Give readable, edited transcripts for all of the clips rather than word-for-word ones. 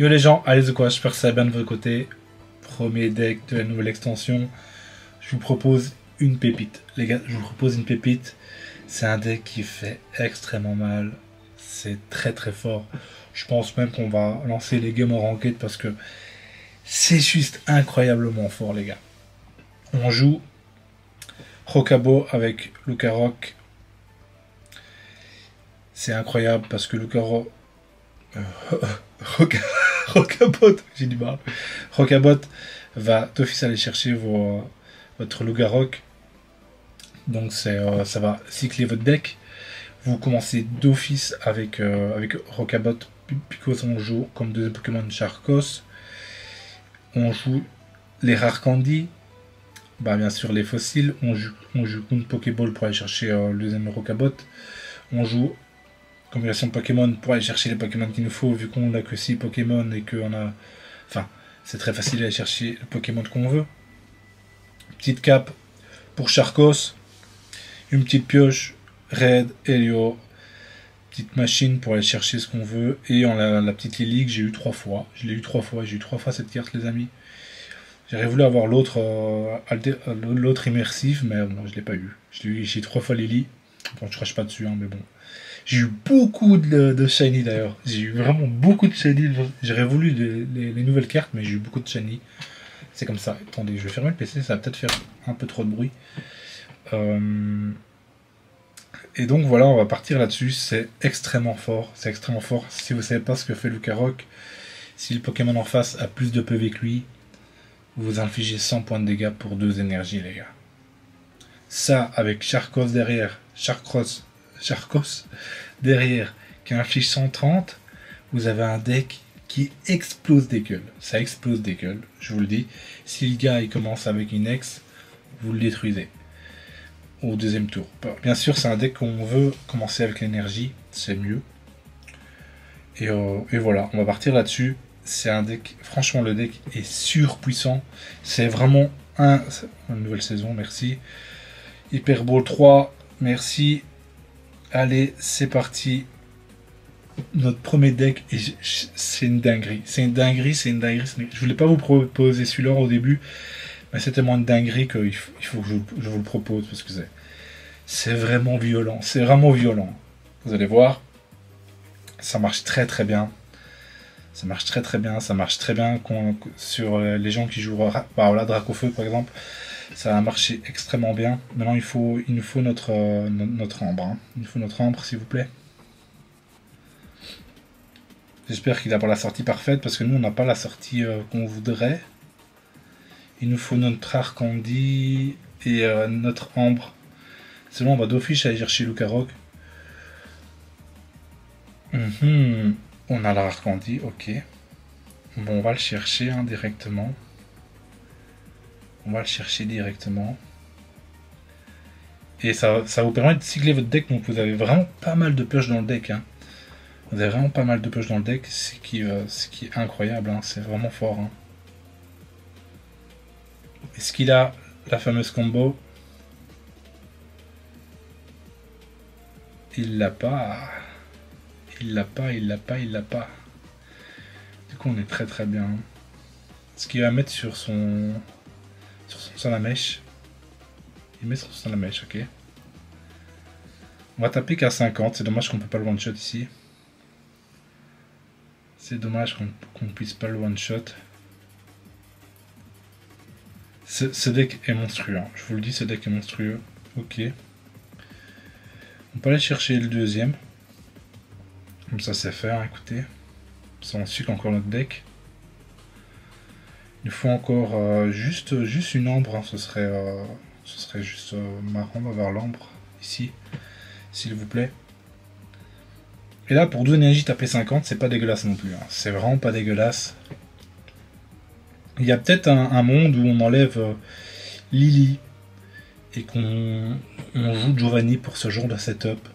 Yo les gens, allez de quoi, j'espère que ça va bien de votre côté. Premier deck de la nouvelle extension. Je vous propose une pépite. Les gars, je vous propose une pépite. C'est un deck qui fait extrêmement mal. C'est très très fort. Je pense même qu'on va lancer les games en ranked parce que c'est juste incroyablement fort les gars. On joue Rokabo avec Lucaroc. C'est incroyable parce que Lucaroc... Rokabot, j'ai du mal. Rokabot va d'office aller chercher votre Lucaroc. Donc ça va cycler votre deck. Vous commencez d'office avec Rokabot, Picos on joue comme deuxième Pokémon Charcos. On joue les rares candy. Bah, bien sûr les fossiles. On joue une Pokéball pour aller chercher le deuxième Rokabot. On joue combinaison Pokémon pour aller chercher les Pokémon qu'il nous faut, vu qu'on n'a que 6 Pokémon et qu'on a... Enfin, c'est très facile d'aller chercher le Pokémon qu'on veut. Petite cape pour Charcos. Une petite pioche, Red, Helio. Petite machine pour aller chercher ce qu'on veut. Et on a la petite Lily que j'ai eu 3 fois. Je l'ai eu 3 fois. J'ai eu 3 fois cette carte, les amis. J'aurais voulu avoir l'autre immersif, mais bon, je l'ai pas eu. J'ai 3 fois Lily. Bon, je crache pas dessus, hein, mais bon. J'ai eu beaucoup de shiny d'ailleurs. J'ai eu vraiment beaucoup de shiny. J'aurais voulu les nouvelles cartes, mais j'ai eu beaucoup de shiny. C'est comme ça. Attendez, je vais fermer le PC, ça va peut-être faire un peu trop de bruit. Et donc voilà, on va partir là-dessus. C'est extrêmement fort. C'est extrêmement fort. Si vous savez pas ce que fait Lucaroc, si le Pokémon en face a plus de PV que lui, vous infligez 100 points de dégâts pour 2 énergies, les gars. Ça, avec Charcos derrière, Charcos derrière, qui inflige 130, vous avez un deck qui explose des gueules. Ça explose des gueules, je vous le dis. Si le gars il commence avec une ex, vous le détruisez au deuxième tour. Bien sûr, c'est un deck qu'on veut commencer avec l'énergie, c'est mieux. Et voilà, on va partir là-dessus. C'est un deck, franchement, le deck est surpuissant. C'est vraiment une nouvelle saison, merci. Hyper Ball 3, merci. Allez, c'est parti. Notre premier deck, c'est une dinguerie. C'est une dinguerie. Je voulais pas vous proposer celui-là au début, mais c'est tellement une dinguerie qu'il faut que je vous le propose parce que c'est vraiment violent. C'est vraiment violent. Vous allez voir, ça marche très très bien. Ça marche très très bien. Ça marche très bien sur les gens qui jouent voilà, Dracofeu par exemple. Ça a marché extrêmement bien. Maintenant, il nous faut notre ambre. Hein. Il nous faut notre ambre, s'il vous plaît. J'espère qu'il a pas la sortie parfaite, parce que nous, on n'a pas la sortie qu'on voudrait. Il nous faut notre rare candy et notre ambre. C'est bon, on va d'office aller chercher Lucaroc. On a la rare candy, ok. Bon, on va le chercher hein, directement. On va le chercher directement. Et ça vous permet de cycler votre deck. Donc vous avez vraiment pas mal de pioches dans le deck. Hein. Vous avez vraiment pas mal de pioches dans le deck. Ce qui est incroyable. Hein. C'est vraiment fort. Hein. Est-ce qu'il a la fameuse combo? Il l'a pas. Il l'a pas. Du coup on est très très bien. Ce qu'il va mettre sur son Salamèche. Il met sur son Salamèche, ok. On va taper qu'à 50. C'est dommage qu'on ne peut pas le one-shot ici. C'est dommage qu'on ne puisse pas le one-shot. Ce deck est monstrueux. Hein. Je vous le dis, ce deck est monstrueux. Ok. On peut aller chercher le deuxième. Comme ça, c'est fait. Hein, écoutez. Ça, on cycle encore notre deck. Il nous faut encore juste une ambre. Hein. Ce serait juste marrant. On va avoir l'ambre ici. S'il vous plaît. Et là, pour 2 énergies, taper 50, c'est pas dégueulasse non plus. Hein. C'est vraiment pas dégueulasse. Il y a peut-être un monde où on enlève Lily et qu'on joue Giovanni pour ce genre de setup.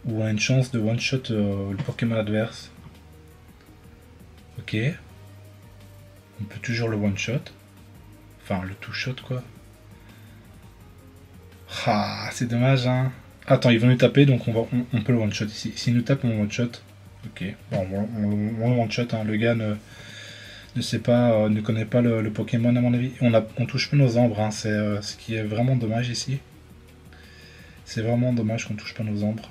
Où on a une chance de one-shot le Pokémon adverse. Ok. On peut toujours le one-shot. Enfin, le two-shot, quoi. Ah, c'est dommage, hein. Attends, ils vont nous taper, donc on peut le one-shot ici. S'ils nous tapent, on one-shot. Ok, bon, on le one-shot, hein. Le gars ne sait pas, ne connaît pas le Pokémon à mon avis. On touche pas nos ombres, hein. C'est ce qui est vraiment dommage ici. C'est vraiment dommage qu'on touche pas nos ombres.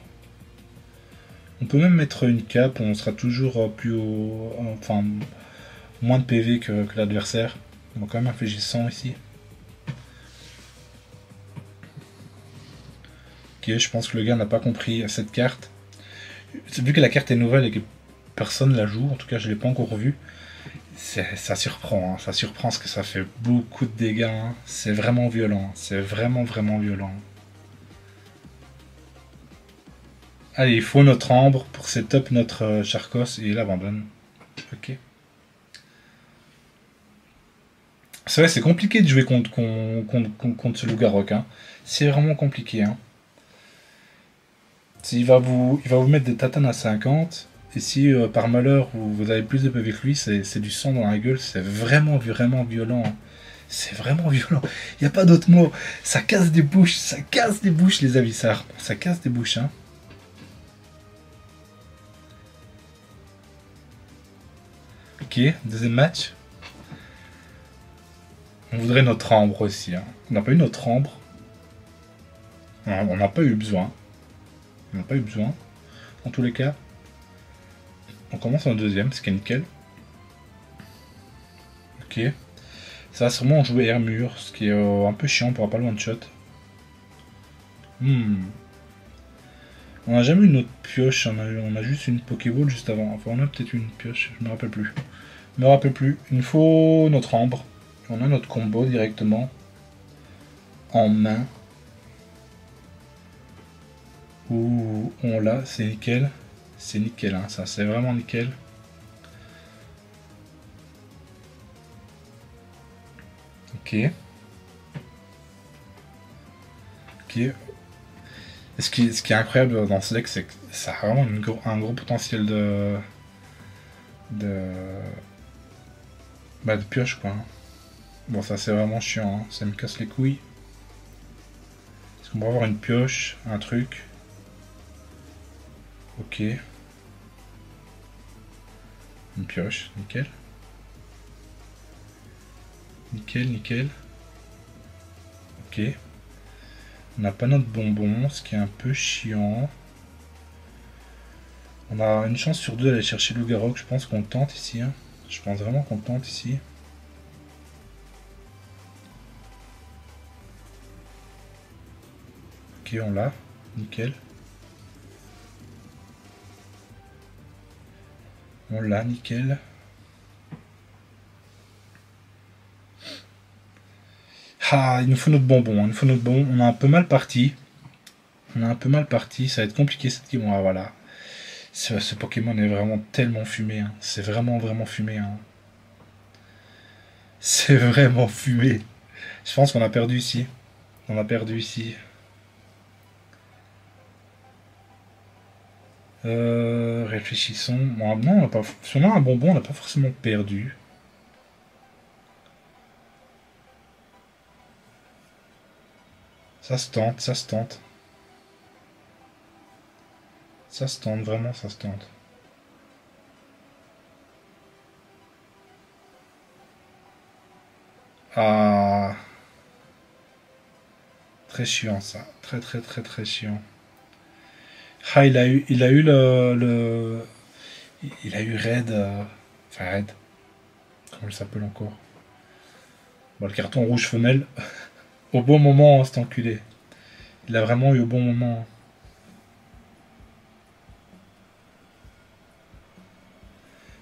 On peut même mettre une cape, on sera toujours plus haut, enfin moins de PV que l'adversaire. On va quand même infliger 100 ici. Ok, je pense que le gars n'a pas compris cette carte. Vu que la carte est nouvelle et que personne la joue, en tout cas je ne l'ai pas encore vue, ça surprend, hein. Ça surprend parce que ça fait beaucoup de dégâts, hein. C'est vraiment violent, c'est vraiment violent. Allez, il faut notre ambre pour setup notre Charcos et il abandonne. Ok. C'est vrai, c'est compliqué de jouer contre ce loup-garou, hein. C'est vraiment compliqué, hein. Il va vous mettre des tatanes à 50. Et si par malheur vous avez plus de PV que lui, c'est du sang dans la gueule. C'est vraiment violent, hein. C'est vraiment violent. Il n'y a pas d'autre mot. Ça casse des bouches les avissards. Ça casse des bouches, hein. Ok, deuxième match. On voudrait notre ambre aussi, hein. On n'a pas eu notre ambre. On n'a pas eu besoin. On n'a pas eu besoin. En tous les cas, on commence en deuxième, ce qui est nickel. Ok. Ça va sûrement jouer Hermure, ce qui est un peu chiant, on pourra pas le one-shot. On n'a jamais eu notre pioche, on a juste une Pokéball juste avant. Enfin, on a peut-être une pioche, je me rappelle plus. Je me rappelle plus. Il nous faut notre ambre. On a notre combo directement en main. Ouh, on l'a, c'est nickel. C'est nickel, hein, ça, c'est vraiment nickel. Ok. Ok. Et ce qui est incroyable dans ce deck, c'est que ça a vraiment un gros potentiel de, de pioche, quoi. Bon, ça c'est vraiment chiant, hein. Ça me casse les couilles. Est-ce qu'on va avoir une pioche, un truc? Ok. Une pioche, nickel. Nickel. Ok. On n'a pas notre bonbon, ce qui est un peu chiant. On a une chance sur deux d'aller chercher Loup-Garou. Je pense qu'on tente ici, hein. Je pense vraiment qu'on tente ici. Ok, on l'a. Nickel. On l'a, nickel. Ah, il nous faut notre bonbon, hein. Il nous faut notre bonbon. On a un peu mal parti. Ça va être compliqué cette game. Ah, voilà. Ce Pokémon est vraiment tellement fumé, hein. C'est vraiment fumé, hein. C'est vraiment fumé. Je pense qu'on a perdu ici. On a perdu ici. Réfléchissons. Bon, non, on a pas. Si on a un bonbon, on n'a pas forcément perdu. Ça se tente, ça se tente. Ça se tente, vraiment, ça se tente. Ah. Très chiant ça. Très chiant. Ah, il a eu il a eu Red. Enfin, Red. Comment il s'appelle encore? Bon, le carton rouge femelle. Au bon moment, hein, cet enculé. Il a vraiment eu au bon moment.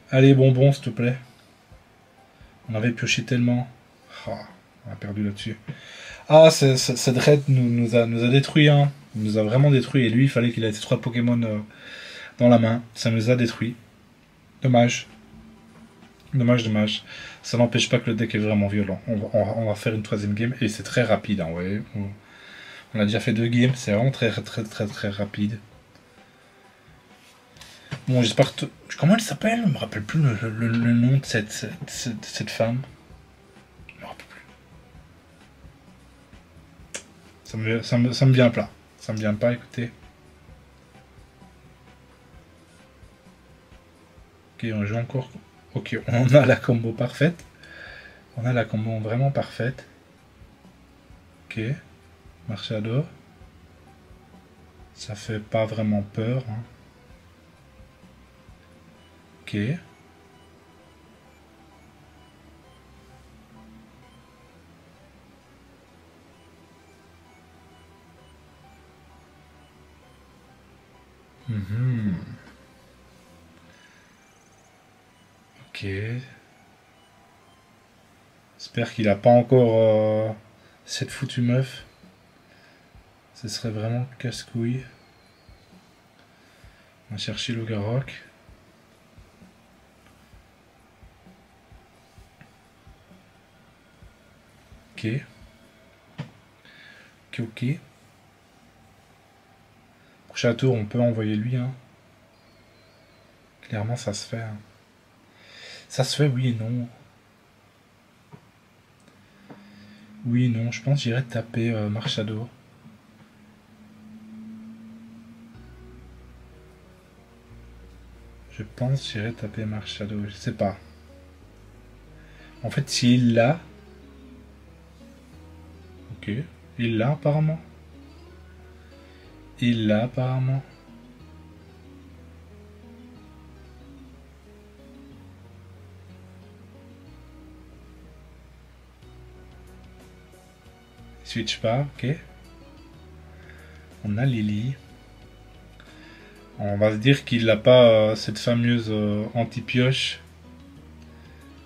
Allez, bonbon, s'il te plaît. On avait pioché tellement. Ah, on a perdu là-dessus. Ah, cette raid nous a détruit, hein. Il nous a vraiment détruit. Et lui, il fallait qu'il ait ces 3 Pokémon dans la main. Ça nous a détruit. Dommage. Dommage. Ça n'empêche pas que le deck est vraiment violent. On va faire une troisième game. Et c'est très rapide, hein, ouais. On a déjà fait 2 games. C'est vraiment très rapide. Bon, j'espère que... Comment elle s'appelle? Je me rappelle plus le nom de cette femme. Je me rappelle plus. Ça me vient pas. Ça me vient pas, écoutez. Ok, on joue encore. Ok, on a la combo parfaite. On a la combo vraiment parfaite. Ok, Machado. Ça fait pas vraiment peur. Hein. Ok. Ok. J'espère qu'il a pas encore cette foutue meuf. Ce serait vraiment casse-couille. On va chercher le Garrock. Ok. Ok, ok. Prochain tour, on peut envoyer lui. Hein. Clairement, ça se fait. Hein. Ça se fait, oui et non. Oui et non. Je pense que j'irai taper Machado. Je pense que j'irai taper Machado. Je sais pas. En fait, s'il l'a... Ok. Il l'a apparemment. Il l'a apparemment. Switch pas, ok. On a Lily. On va se dire qu'il n'a pas cette fameuse anti-pioche.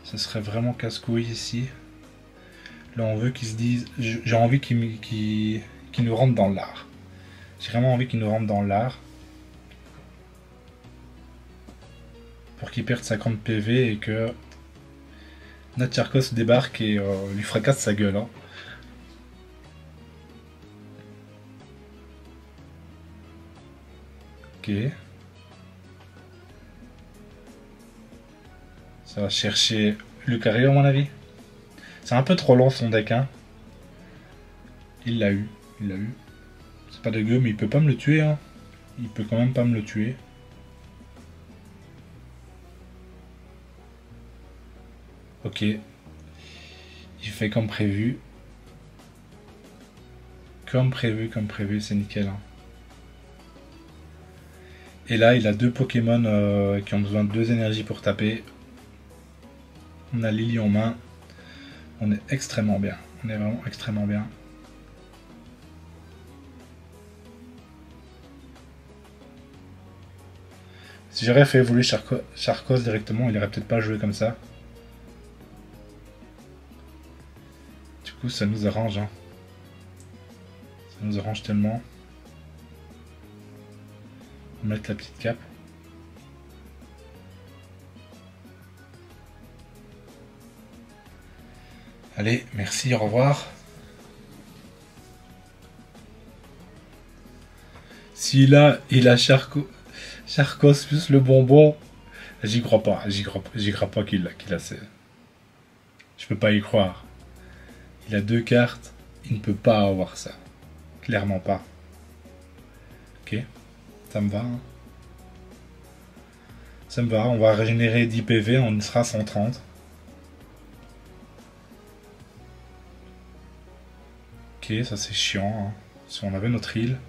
Ce serait vraiment casse-couille ici. Là, on veut qu'ils se disent... J'ai envie qu'ils nous rentrent dans l'art. J'ai vraiment envie qu'ils nous rentrent dans l'art. Pour qu'il perde 50 PV et que... Natcharkos débarque et lui fracasse sa gueule. Hein. Ok. Ça va chercher Lucario à mon avis. C'est un peu trop long son deck. Hein. Il l'a eu. Il l'a eu. C'est pas dégueu mais il peut pas me le tuer. Hein. Il peut quand même pas me le tuer. Ok. Il fait comme prévu. Comme prévu, c'est nickel. Hein. Et là, il a deux Pokémon qui ont besoin de 2 énergies pour taper. On a Lily en main. On est extrêmement bien. On est vraiment extrêmement bien. Si j'aurais fait évoluer Charcos directement, il aurait peut-être pas joué comme ça. Du coup, ça nous arrange. Hein. Ça nous arrange tellement. On va mettre la petite cape. Allez, merci, au revoir. Si là, il a Charcos plus le bonbon, j'y crois pas. J'y crois pas qu'il a Je peux pas y croire. Il a 2 cartes, il ne peut pas avoir ça. Clairement pas. Ok, ça me va. Hein. Ça me va, on va régénérer 10 PV, on sera 130. Ok, ça c'est chiant. Hein. Si on avait notre île.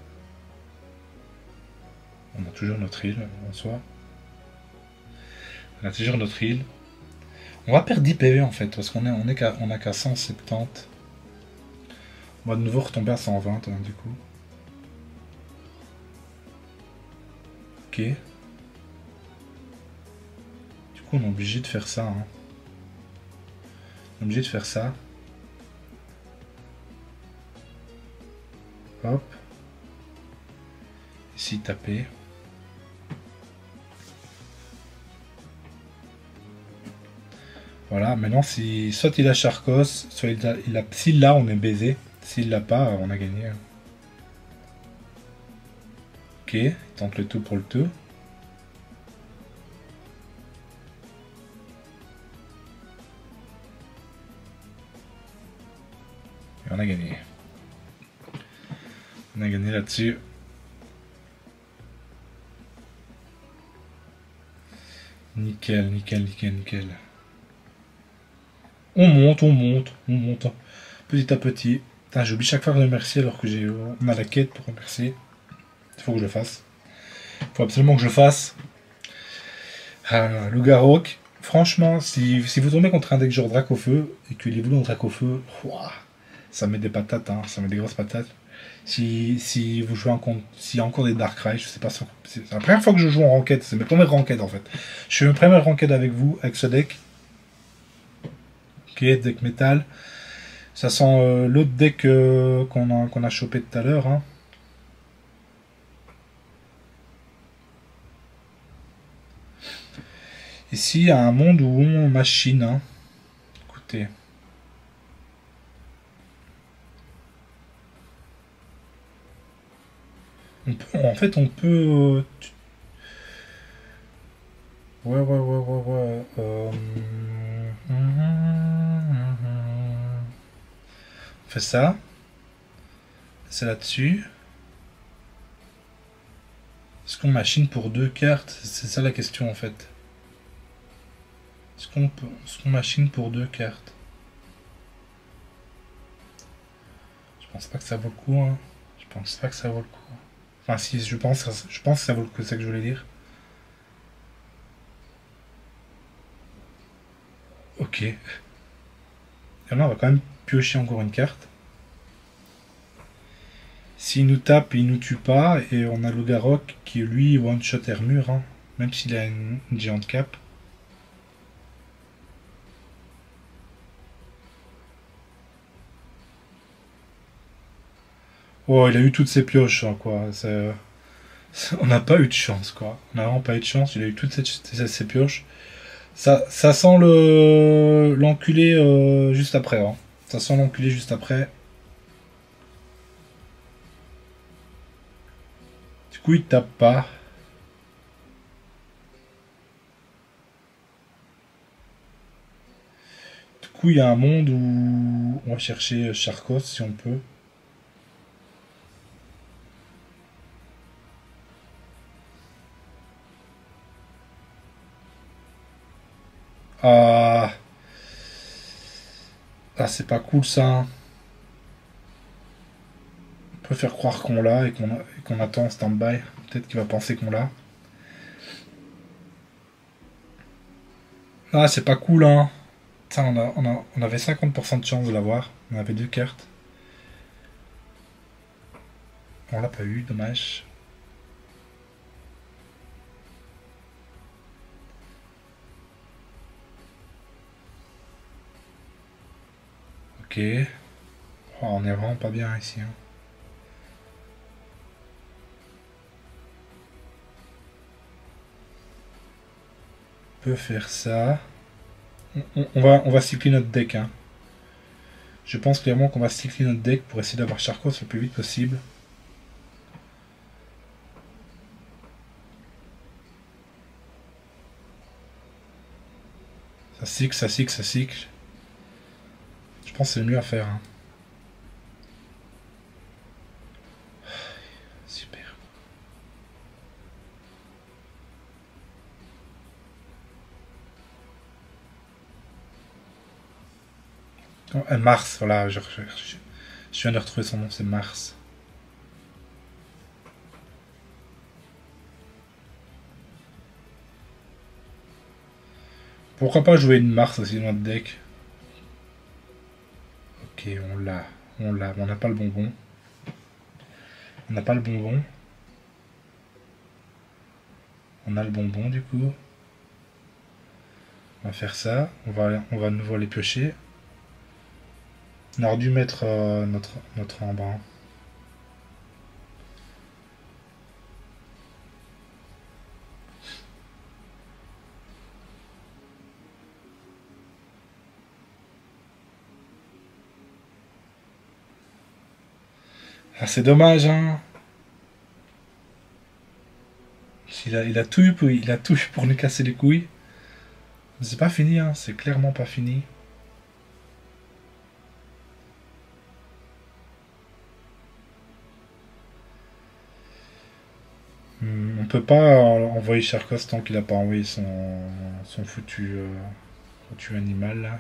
On a toujours notre île en soi. On a toujours notre île. On va perdre 10 PV en fait, parce qu'on a qu'à 170. On va de nouveau retomber à 120 hein, du coup. Ok. Du coup on est obligé de faire ça. Hein. On est obligé de faire ça. Hop. Ici taper. Voilà, maintenant si soit il a Charcos, soit il a s'il l'a on est baisé. S'il l'a pas, on a gagné. Ok, il tente le tout pour le tout. Et on a gagné. On a gagné là-dessus. Nickel. Nickel, nickel, nickel, nickel. On monte, on monte, on monte. Petit à petit. Putain, j'oublie chaque fois de remercier alors que on a la quête pour remercier. Il faut que je le fasse. Il faut absolument que je le fasse. Ah, Loup-Garou. Franchement, si vous tombez contre un deck genre Dracofeu et que les boulots en Dracofeu, ça met des patates, hein, ça met des grosses patates. Si vous jouez en compte, s'il y a encore des Darkrai, je sais pas, c'est la première fois que je joue en ranked, c'est mes premières ranked en fait. Je fais mes premières ranked avec vous, avec ce deck. Ok, deck métal. Ça sent l'autre deck qu'on a chopé tout à l'heure. Hein. Ici, il y a un monde où on machine. Hein. Écoutez. En fait, on peut... Ouais. On fait ça. C'est là-dessus. Est-ce qu'on machine pour 2 cartes? C'est ça la question en fait. Est-ce qu'on machine pour 2 cartes? Je pense pas que ça vaut le coup. Hein. Je pense pas que ça vaut le coup. Enfin si, je pense que ça vaut le coup, c'est ça que je voulais dire. Ok. Et là on va quand même piocher encore une carte. S'il nous tape, il nous tue pas. Et on a Loup-Garou qui lui one-shot Armure. Hein, même s'il a une géante cape. Oh, il a eu toutes ses pioches, hein, quoi. On n'a pas eu de chance, quoi. On n'a vraiment pas eu de chance. Il a eu toutes ses pioches. Ça sent l'enculé juste après. Hein. Ça sent l'enculé juste après. Du coup, il tape pas. Du coup, il y a un monde où on va chercher Charcos si on peut. Ah, c'est pas cool ça. Hein. On peut faire croire qu'on l'a et qu'on attend en stand-by. Peut-être qu'il va penser qu'on l'a. Ah, c'est pas cool, hein. Ça, on avait 50% de chance de l'avoir. On avait 2 cartes. On l'a pas eu, dommage. Ok. Oh, on est vraiment pas bien ici. Hein. On peut faire ça. On va cycler notre deck. Hein. Je pense clairement qu'on va cycler notre deck pour essayer d'avoir Charcos le plus vite possible. Ça cycle, ça cycle, ça cycle. Je pense que c'est le mieux à faire. Hein. Super. Mars, voilà, je viens de retrouver son nom, c'est Mars. Pourquoi pas jouer une Mars aussi dans notre deck? Ok, on l'a. On l'a, mais on n'a pas le bonbon. On n'a pas le bonbon. On a le bonbon du coup. On va faire ça. On va nouveau les piocher. On aurait dû mettre notre embrun. Ah, c'est dommage, hein. Il a tout eu pour nous casser les couilles. Mais c'est pas fini, hein. C'est clairement pas fini. On peut pas envoyer Charcos tant qu'il a pas envoyé son son foutu animal là.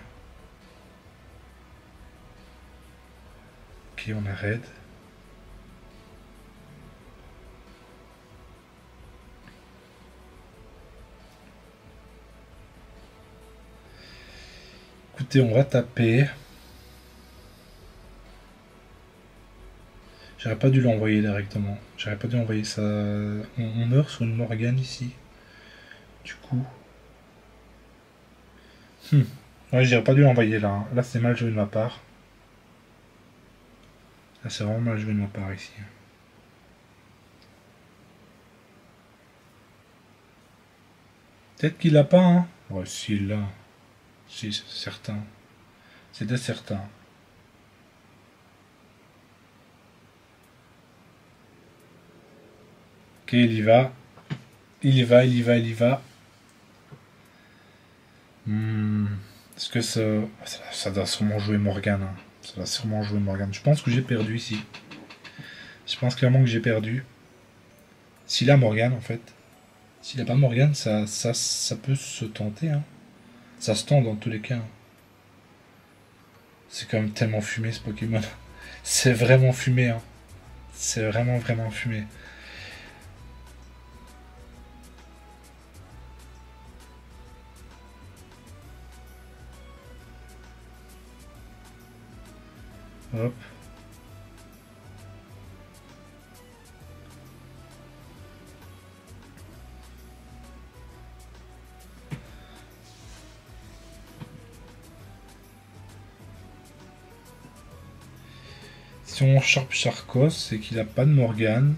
Ok, on arrête. Écoutez, on va taper. J'aurais pas dû l'envoyer directement. J'aurais pas dû envoyer ça. On meurt sur une Morgane ici. Du coup. Ouais, j'aurais pas dû l'envoyer là. Hein. Là, c'est mal joué de ma part. Là, c'est vraiment mal joué de ma part ici. Peut-être qu'il l'a pas, hein. Ouais, s'il l'a. Si, c'est certain. C'était certain. Ok, il y va. Il y va, il y va, il y va. Est-ce que ça doit sûrement jouer Morgane. Hein. Ça doit sûrement jouer Morgane. Je pense que j'ai perdu ici. Je pense clairement que j'ai perdu. S'il a Morgane, en fait. S'il a pas Morgane, ça peut se tenter. Hein. Ça se tente dans tous les cas. Hein. C'est quand même tellement fumé ce Pokémon. C'est vraiment fumé. Hein. C'est vraiment, vraiment fumé. Hop. Si on Sharp Charcos, c'est qu'il a pas de Morgane.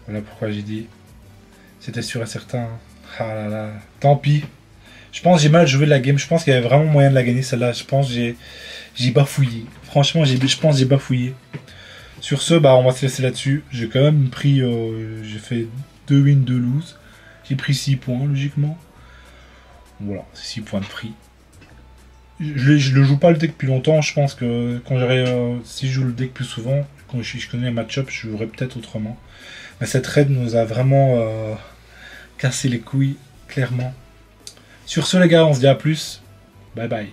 Voilà pourquoi j'ai dit. C'était sûr et certain. Hein. Ah là là. Tant pis. Je pense que j'ai mal joué la game. Je pense qu'il y avait vraiment moyen de la gagner celle-là. Je pense que j'ai bafouillé. Franchement, je pense que j'ai bafouillé. Sur ce, bah, on va se laisser là-dessus. J'ai quand même pris... j'ai fait 2 wins, 2 lose. J'ai pris 6 points, logiquement. Voilà, c'est 6 points de prix. Je le joue pas le deck depuis longtemps. Je pense que quand si je joue le deck plus souvent, quand je connais les match-up, je jouerai peut-être autrement. Mais cette raid nous a vraiment cassé les couilles, clairement. Sur ce, les gars, on se dit à plus. Bye bye.